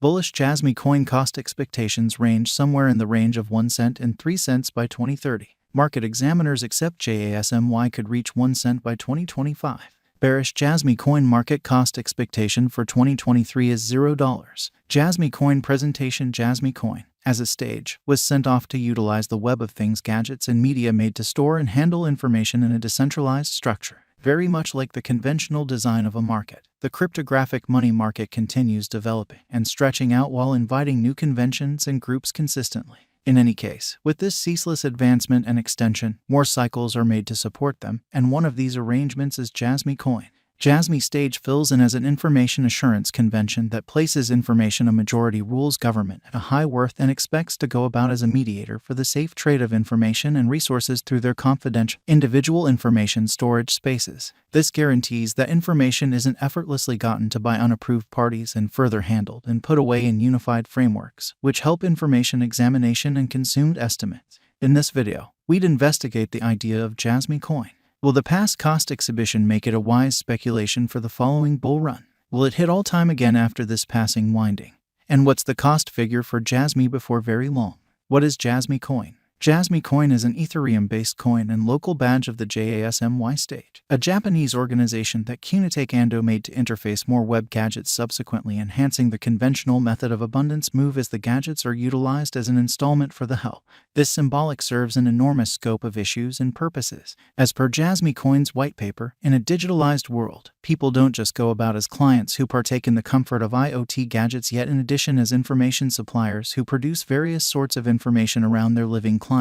Bullish Jasmy coin cost expectations range somewhere in the range of 1 cent and 3 cents by 2030. Market examiners accept Jasmy could reach 1 cent by 2025. Bearish Jasmy coin market cost expectation for 2023 is $0. Jasmy coin presentation. Jasmy coin, as a stage, was sent off to utilize the web of things gadgets and media made to store and handle information in a decentralized structure. Very much like the conventional design of a market, the cryptographic money market continues developing and stretching out while inviting new conventions and groups consistently. In any case, with this ceaseless advancement and extension, more cycles are made to support them, and one of these arrangements is Jasmy coin. Jasmy stage fills in as an information assurance convention that places information a majority rules government at a high worth and expects to go about as a mediator for the safe trade of information and resources through their confidential, individual information storage spaces. This guarantees that information isn't effortlessly gotten to by unapproved parties and further handled and put away in unified frameworks, which help information examination and consumed estimates. In this video, we'd investigate the idea of Jasmy coin. Will the past cost exhibition make it a wise speculation for the following bull run? Will it hit all time again after this passing winding? And what's the cost figure for Jasmy before very long? What is Jasmy coin? Jasmy coin is an Ethereum-based coin and local badge of the Jasmy stage, a Japanese organization that Kunitake Ando made to interface more web gadgets, subsequently enhancing the conventional method of abundance move as the gadgets are utilized as an installment for the help. This symbolic serves an enormous scope of issues and purposes. As per Jasmy coin's white paper, in a digitalized world, people don't just go about as clients who partake in the comfort of IoT gadgets, yet in addition as information suppliers who produce various sorts of information around their living climate.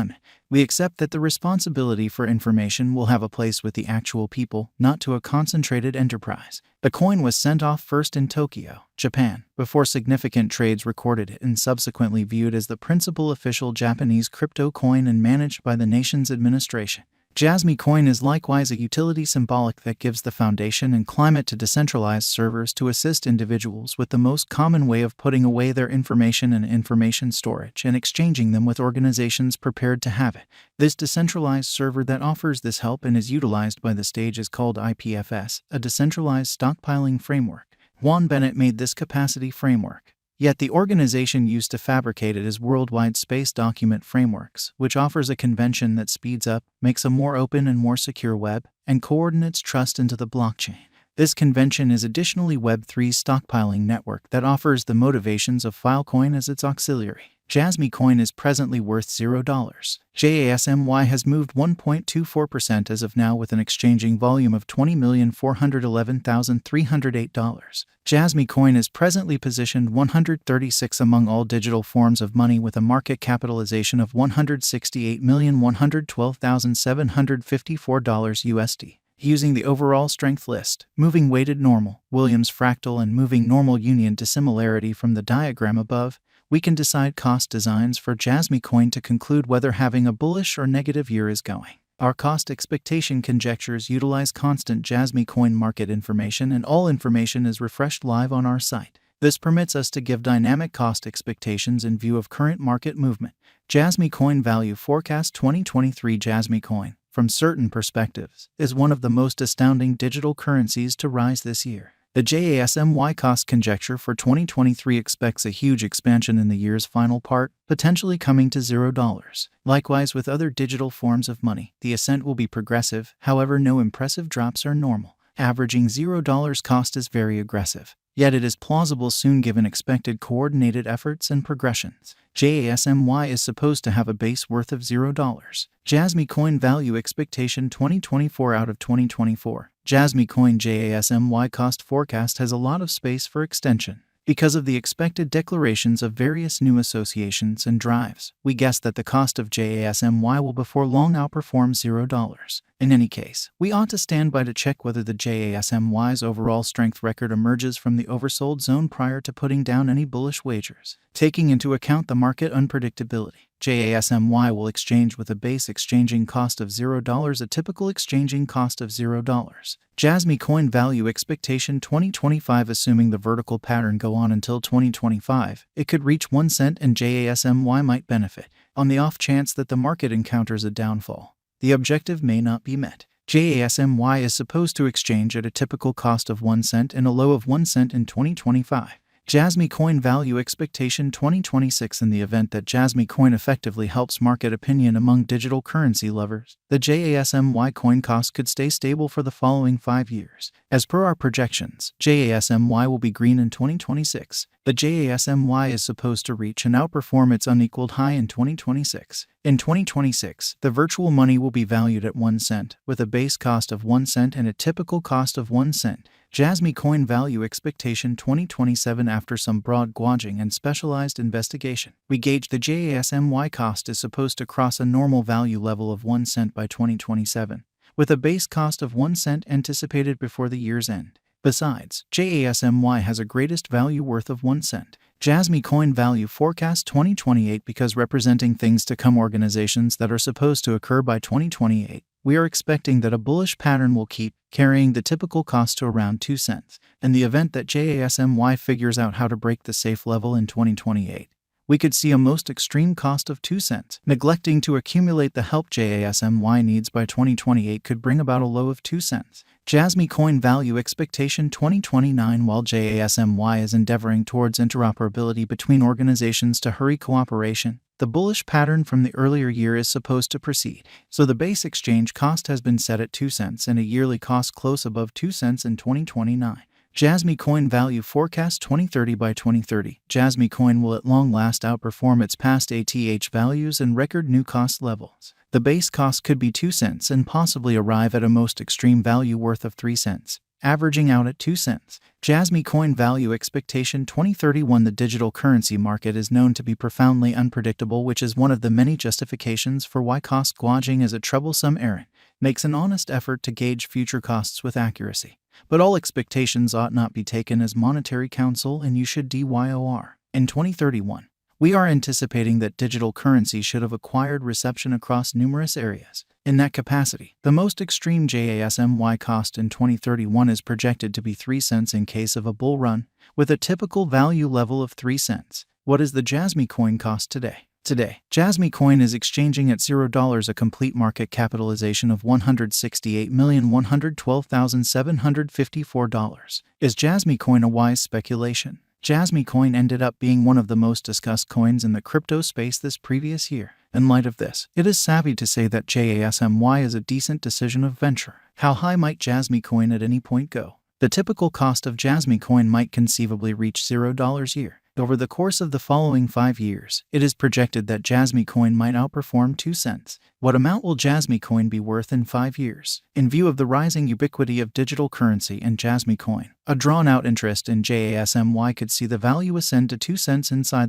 We accept that the responsibility for information will have a place with the actual people, not to a concentrated enterprise. The coin was sent off first in Tokyo, Japan, before significant trades recorded it, and subsequently viewed as the principal official Japanese crypto coin and managed by the nation's administration. Jasmy coin is likewise a utility symbolic that gives the foundation and climate to decentralized servers to assist individuals with the most common way of putting away their information in information storage and exchanging them with organizations prepared to have it. This decentralized server that offers this help and is utilized by the stage is called IPFS, a decentralized stockpiling framework. Juan Bennett made this capacity framework. Yet the organization used to fabricate it as Worldwide Space Document Frameworks, which offers a convention that speeds up, makes a more open and more secure web, and coordinates trust into the blockchain. This convention is additionally Web3's stockpiling network that offers the motivations of Filecoin as its auxiliary. Jasmy coin is presently worth $0. Jasmy has moved 1.24% as of now with an exchanging volume of $20,411,308. Jasmy coin is presently positioned 136 among all digital forms of money with a market capitalization of $168,112,754 USD. Using the overall strength list, moving weighted normal, Williams fractal and moving normal union dissimilarity from the diagram above, we can decide cost designs for Jasmy coin to conclude whether having a bullish or negative year is going. Our cost expectation conjectures utilize constant Jasmy coin market information, and all information is refreshed live on our site. This permits us to give dynamic cost expectations in view of current market movement. Jasmy coin value forecast 2023. Jasmy coin, from certain perspectives, is one of the most astounding digital currencies to rise this year. The Jasmy cost conjecture for 2023 expects a huge expansion in the year's final part, potentially coming to $0. Likewise with other digital forms of money, the ascent will be progressive, however no impressive drops are normal. Averaging $0 cost is very aggressive, yet it is plausible soon given expected coordinated efforts and progressions. Jasmy is supposed to have a base worth of $0. Jasmy coin value expectation 2024 out of 2024. Jasmy coin Jasmy cost forecast has a lot of space for extension. Because of the expected declarations of various new associations and drives, we guess that the cost of Jasmy will before long outperform $0. In any case, we ought to stand by to check whether the Jasmy's overall strength record emerges from the oversold zone prior to putting down any bullish wagers. Taking into account the market unpredictability, Jasmy will exchange with a base exchanging cost of $0, a typical exchanging cost of $0. Jasmy coin value expectation 2025. Assuming the vertical pattern go on until 2025, it could reach 1 cent and Jasmy might benefit. On the off chance that the market encounters a downfall, the objective may not be met. Jasmy is supposed to exchange at a typical cost of 1 cent and a low of 1 cent in 2025. Jasmy Coin Value Expectation 2026. In the event that Jasmy Coin effectively helps market opinion among digital currency lovers, the JASMY coin cost could stay stable for the following 5 years. As per our projections, JASMY will be green in 2026. The JASMY is supposed to reach and outperform its unequaled high in 2026. In 2026, the virtual money will be valued at 1 cent, with a base cost of 1 cent and a typical cost of 1 cent. Jasmy Coin Value Expectation 2027. After some broad gauging and specialized investigation, we gauge the JASMY cost is supposed to cross a normal value level of 1 cent by 2027, with a base cost of 1 cent anticipated before the year's end. Besides, JASMY has a greatest value worth of 1 cent. Jasmy Coin Value Forecast 2028. Because representing things to come, organizations that are supposed to occur by 2028, we are expecting that a bullish pattern will keep carrying the typical cost to around 2 cents. In the event that JASMY figures out how to break the safe level in 2028, we could see a most extreme cost of 2 cents. Neglecting to accumulate the help JASMY needs by 2028 could bring about a low of 2 cents. Jasmy Coin Value Expectation 2029. While JASMY is endeavoring towards interoperability between organizations to hurry cooperation, the bullish pattern from the earlier year is supposed to proceed, so the base exchange cost has been set at 2 cents and a yearly cost close above 2 cents in 2029. Jasmy Coin Value Forecast 2030. By 2030, Jasmy Coin will at long last outperform its past ATH values and record new cost levels. The base cost could be 2 cents and possibly arrive at a most extreme value worth of 3 cents, averaging out at 2 cents. Jasmy Coin Value Expectation 2031. The digital currency market is known to be profoundly unpredictable, which is one of the many justifications for why cost gauging is a troublesome errand. Makes an honest effort to gauge future costs with accuracy. But all expectations ought not be taken as monetary counsel, and you should DYOR. In 2031, we are anticipating that digital currency should have acquired reception across numerous areas. In that capacity, the most extreme JASMY cost in 2031 is projected to be 3 cents in case of a bull run, with a typical value level of 3 cents. What is the Jasmy Coin cost today? Today, Jasmy Coin is exchanging at $0, a complete market capitalization of $168,112,754. Is Jasmy Coin a wise speculation? Jasmy Coin ended up being one of the most discussed coins in the crypto space this previous year. In light of this, it is savvy to say that JASMY is a decent decision of venture. How high might Jasmy Coin at any point go? The typical cost of Jasmy Coin might conceivably reach $0 a year. Over the course of the following 5 years, it is projected that Jasmy Coin might outperform 2 cents. What amount will Jasmy Coin be worth in 5 years? In view of the rising ubiquity of digital currency and Jasmy Coin, a drawn-out interest in JASMY could see the value ascend to 2 cents inside the